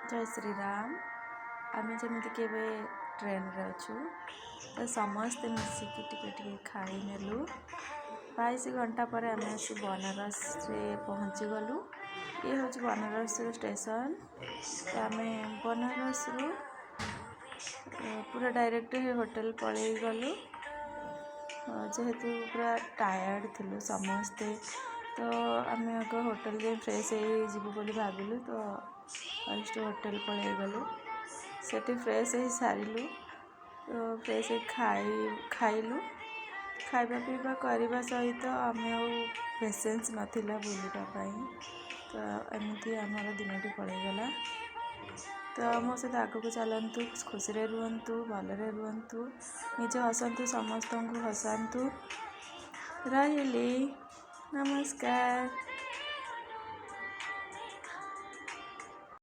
जय श्री राम। आम जमी के ट्रेन रे अच्छु तो समस्ते मिसिकी टिके खाई नेलु। 22 घंटा पर आम आसी बनारस रे पहुँची गलु। ये हूँ बनारस स्टेशन। तो आम बनारस रु पूरा डायरेक्ट होटल पलि गलु जेहेतु पूरा टायर्ड थिलु समस्ते। तो आम आग होटल जे फ्रेश हो बोली भाविलु। तो फर्स्ट होटल पलि गलु सेठी फ्रेश हो सारू। तो फ्रेश खाइलु खाଇବା पीवा करने सहित आम पेसेंस नाला बुलवाई। तो एमती आमर दिन पलैगला। तो मो सहित आग को चलतु खुशी रुहतु भलरे रुहतु निज हसतु समस्त को हसातु। रही नमस्कार।